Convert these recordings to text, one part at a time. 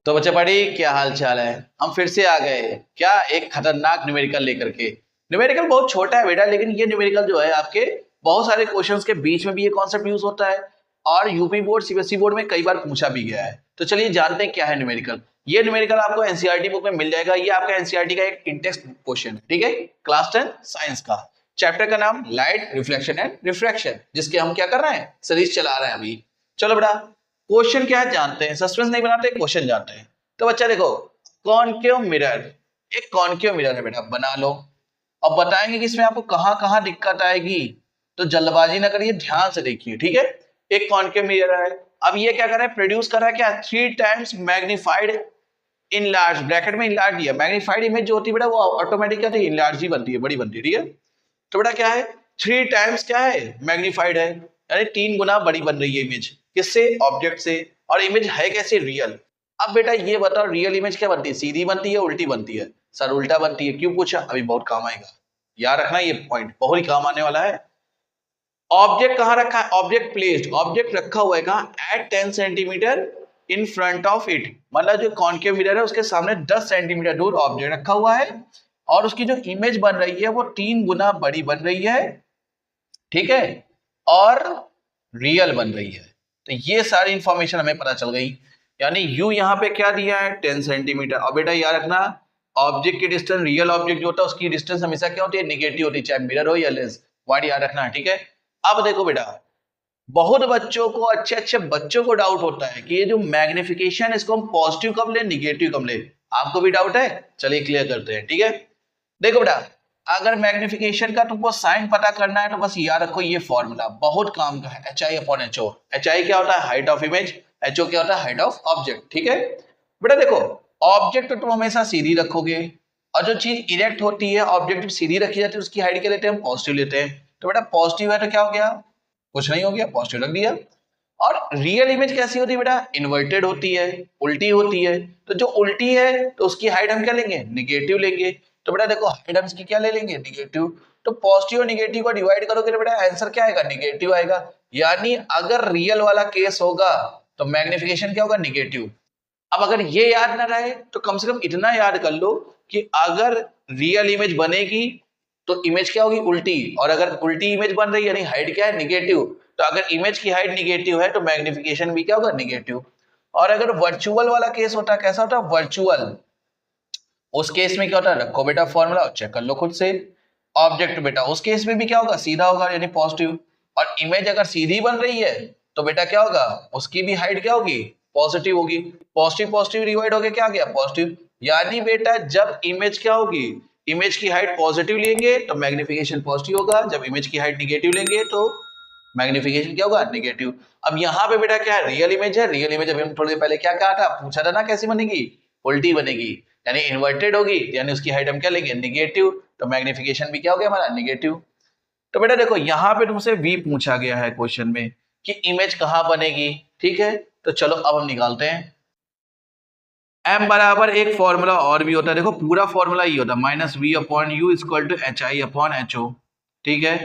तो बच्चे पढ़ी क्या हाल चाल है। हम फिर से आ गए क्या एक खतरनाक न्यूमेरिकल लेकर के। न्यूमेरिकल बहुत छोटा है बेटा, लेकिन ये न्यूमेरिकल जो है आपके बहुत सारे क्वेश्चंस के बीच में भी ये कॉन्सेप्ट यूज होता है और यूपी बोर्ड सीबीएसई बोर्ड में कई बार पूछा भी गया है। तो चलिए जानते हैं क्या है न्यूमेरिकल। ये न्यूमेरिकल आपको एनसीईआरटी बुक में मिल जाएगा। ये आपका एनसीईआरटी का एक इंटेक्स्ट क्वेश्चन है, ठीक है, क्लास 10 साइंस का। चैप्टर का नाम लाइट रिफ्लेक्शन एंड रिफ्रैक्शन, जिसके हम क्या कर रहे हैं, सीरीज चला रहे हैं अभी। चलो बेटा क्वेश्चन क्या है जानते हैं, सस्पेंस नहीं बनाते, क्वेश्चन जानते हैं। तो बच्चा देखो, कॉनकेव मिरर, एक कॉनकेव मिरर है बेटा, बना लो। अब बताएंगे कि इसमें आपको कहां कहां दिक्कत आएगी, तो जल्दबाजी ना करिए, ध्यान से देखिए, ठीक है। एक कॉनकेव मिरर है। अब ये क्या कर रहा है, प्रोड्यूस कर रहा है क्या, 3 times magnified in large, bracket में इनलार्ज दिया। मैग्नीफाइड इमेज जो होती है बेटा वो ऑटोमेटिक क्या थी, इनलार्ज ही बनती है, बड़ी बनती है, ठीक है। तो बेटा क्या है, 3 टाइम्स क्या है, मैग्नीफाइड है, यानी 3 गुना बड़ी बन रही है इमेज। किससे, ऑब्जेक्ट से। और इमेज है कैसे, रियल। अब बेटा ये बताओ, रियल इमेज क्या बनती है, सीधी बनती है उल्टी बनती है। सर उल्टा बनती है, क्यों पूछा, अभी बहुत काम आएगा, याद रखना, ये पॉइंट बहुत ही काम आने वाला है। ऑब्जेक्ट कहां रखा है, ऑब्जेक्ट प्लेस्ड, ऑब्जेक्ट रखा हुआ है कहां, at 10 centimetre in front of it. मतलब जो कॉनकेव मिरर है उसके सामने 10 सेंटीमीटर दूर ऑब्जेक्ट रखा हुआ है और उसकी जो इमेज बन रही है वो 3 गुना बड़ी बन रही है, ठीक है, और रियल बन रही है। तो ये सारी इंफॉर्मेशन हमें पता चल गई। यानी यू यहाँ पे क्या दिया है, 10 सेंटीमीटर। और बेटा याद रखना, ऑब्जेक्ट की डिस्टेंस, रियल ऑब्जेक्ट जो होता है उसकी डिस्टेंस हमेशा क्या होती है, निगेटिव होती है, चाहे मिरर हो या लेंस। वर्ड याद रखना है, ठीक है। अब देखो बेटा, बहुत बच्चों को, अच्छे अच्छे बच्चों को डाउट होता है कि ये जो मैग्निफिकेशन, इसको हम पॉजिटिव कब ले, निगेटिव कब ले। आपको भी डाउट है, चलिए क्लियर करते हैं, ठीक है। देखो बेटा, अगर मैग्निफिकेशन का तुमको साइन पता करना है तो बस याद रखो ये फॉर्मूला बहुत काम का है, HI/HO। HI क्या होता है, हाइट ऑफ इमेज, HO क्या होता है, हाइट ऑफ ऑब्जेक्ट, ठीक है। बेटा देखो, ऑब्जेक्ट तो तुम हमेशा सीधी रखोगे और जो चीज इरेक्ट होती है, ऑब्जेक्ट सीधी रखी जाती है, उसकी हाइट क्या लेते हैं, हम पॉजिटिव लेते हैं। तो बेटा पॉजिटिव है तो क्या हो गया, कुछ नहीं हो गया, पॉजिटिव रख दिया। और रियल इमेज कैसी होती है बेटा, इन्वर्टेड होती है, उल्टी होती है। तो जो उल्टी है तो उसकी हाइट हम क्या लेंगे, निगेटिव लेंगे। तो बेटा देखो, हाइट हम इसकी क्या ले लेंगे, निगेटिव। तो पॉजिटिव और निगेटिव को डिवाइड करोगे तो बेटा आंसर क्या आएगा, निगेटिव आएगा। यानी अगर रियल वाला केस होगा तो मैग्निफिकेशन क्या होगा, निगेटिव। अब अगर ये याद ना रहे तो कम से कम इतना याद कर लो कि अगर रियल इमेज बनेगी तो इमेज क्या होगी, उल्टी। और अगर उल्टी इमेज बन रही है यानी हाइट क्या है, निगेटिव। तो अगर इमेज की हाइट निगेटिव है तो मैग्निफिकेशन भी क्या होगा, निगेटिव। और अगर वर्चुअल वाला केस होता है, कैसा होता है, वर्चुअल, उस केस में क्या होता है, रखो बेटा फॉर्मूला और चेक कर लो खुद से। ऑब्जेक्ट बेटा उस केस में भी क्या होगा, सीधा होगा, यानी पॉजिटिव। और इमेज अगर सीधी बन रही है तो बेटा क्या होगा, उसकी भी हाइट क्या होगी, पॉजिटिव होगी। पॉजिटिव पॉजिटिव डिवाइड होके क्या गया, पॉजिटिव। यानी बेटा जब इमेज क्या होगी, इमेज की हाइट पॉजिटिव लेंगे तो मैग्निफिकेशन पॉजिटिव होगा, जब इमेज की हाइट निगेटिव लेंगे तो मैग्निफिकेशन क्या होगा, निगेटिव। अब यहाँ पे बेटा क्या है, रियल इमेज है। रियल इमेज अभी हम थोड़ी देर पहले क्या कहा था, पूछा था ना कैसी बनेगी, उल्टी बनेगी, यानी इन्वर्टेड होगी, यानी उसकी हाइट हम क्या लेंगे, निगेटिव। तो मैग्निफिकेशन भी क्या हो गया हमारा, निगेटिव। तो बेटा देखो, यहाँ पे तुमसे वी पूछा गया है क्वेश्चन में कि इमेज कहाँ बनेगी, ठीक है। तो चलो अब हम निकालते हैं। m बराबर एक फॉर्मूला और भी होता है, देखो पूरा फॉर्मूला ये होता है, -v/u = HI/HO, ठीक है।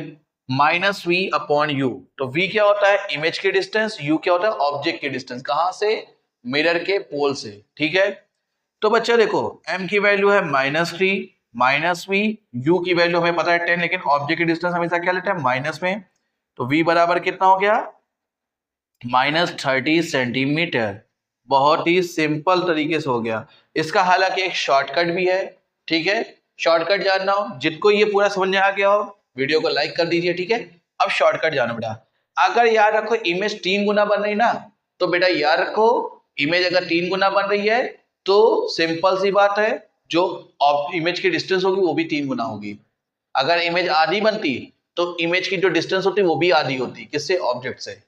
-v/u, तो v क्या होता है, इमेज की डिस्टेंस, u क्या होता है, ऑब्जेक्ट की डिस्टेंस, कहां से, मिरर के पोल से, ठीक है। तो बच्चा देखो, m की वैल्यू है -3, -v, u की वैल्यू हमें पता है 10, लेकिन ऑब्जेक्ट की डिस्टेंस हमेशा क्या लेते हैं, माइनस में। तो v बराबर कितना हो गया, -30 सेंटीमीटर। बहुत ही सिंपल तरीके से हो गया। इसका हालांकि एक शॉर्टकट भी है, ठीक है। शॉर्टकट जानना हो, जिसको ये पूरा समझ में आ गया हो वीडियो को लाइक कर दीजिए, ठीक है। अब शॉर्टकट जानो बेटा, अगर याद रखो इमेज 3 गुना बन रही ना, तो बेटा याद रखो इमेज अगर 3 गुना बन रही है तो सिंपल सी बात है, जो इमेज की डिस्टेंस होगी वो भी 3 गुना होगी। अगर इमेज आधी बनती तो इमेज की जो डिस्टेंस होती वो भी आधी होती, किससे, ऑब्जेक्ट से।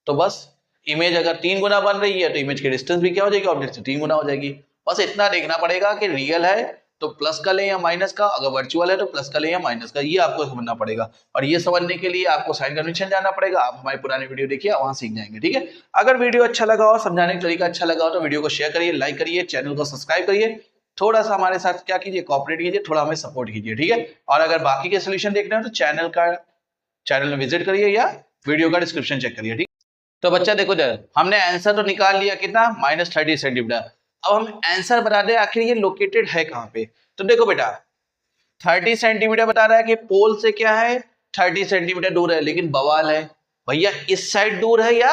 तो बस इमेज अगर 3 गुना बन रही है तो इमेज की डिस्टेंस भी क्या हो जाएगी, ऑब्जेक्ट से 3 गुना हो जाएगी। बस इतना देखना पड़ेगा कि रियल है तो प्लस का ले या माइनस का, अगर वर्चुअल है तो प्लस का ले या माइनस का, ये आपको समझना पड़ेगा। और ये समझने के लिए आपको साइन कन्वेंशन जानना पड़ेगा। आप हमारी पुरानी वीडियो देखिए, वहां सीख जाएंगे, ठीक है। अगर वीडियो अच्छा लगा हो, समझाने का तरीका अच्छा लगा हो तो वीडियो को शेयर करिए, लाइक करिए, चैनल को सब्सक्राइब करिए, थोड़ा सा हमारे साथ क्या कीजिए, कॉपरेट कीजिए, थोड़ा हमें सपोर्ट कीजिए, ठीक है। और अगर बाकी के सोल्यूशन देखना है तो चैनल में विजिट करिए या वीडियो का डिस्क्रिप्शन चेक करिए, ठीक। तो बच्चा देखो, हमने आंसर तो निकाल लिया कितना, -30 सेंटीमीटर। अब हम आंसर बता दें आखिर ये लोकेटेड है कहाँ पे। तो देखो बेटा 30 सेंटीमीटर बता रहा है कि पोल से क्या है 30 सेंटीमीटर दूर है, लेकिन बवाल है भैया इस साइड दूर है या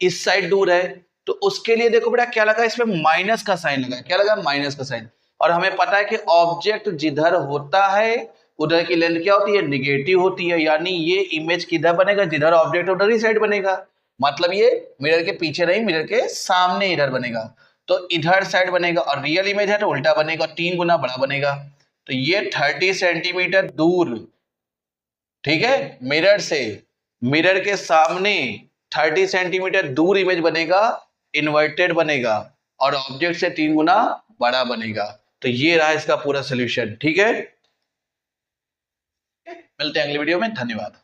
इस साइड दूर है। तो उसके लिए देखो बेटा क्या लगा, इसमें माइनस का साइन लगा। क्या लगा? माइनस का साइन। और हमें पता है कि ऑब्जेक्ट जिधर होता है उधर की लेंथ क्या होती है? निगेटिव होती है। यानी ये इमेज किधर बनेगा? जिधर ऑब्जेक्ट उधर ही साइड बनेगा। मतलब ये मिरर के पीछे नहीं, मिरर के सामने इधर बनेगा। तो इधर साइड बनेगा, और रियल इमेज है तो उल्टा बनेगा, 3 गुना बड़ा बनेगा। तो ये 30 सेंटीमीटर दूर, ठीक है, मिरर से, मिरर के सामने 30 सेंटीमीटर दूर इमेज बनेगा, इन्वर्टेड बनेगा, और ऑब्जेक्ट से 3 गुना बड़ा बनेगा। तो ये रहा इसका पूरा सोल्यूशन। ठीक है, मिलते हैं अगली वीडियो में। धन्यवाद।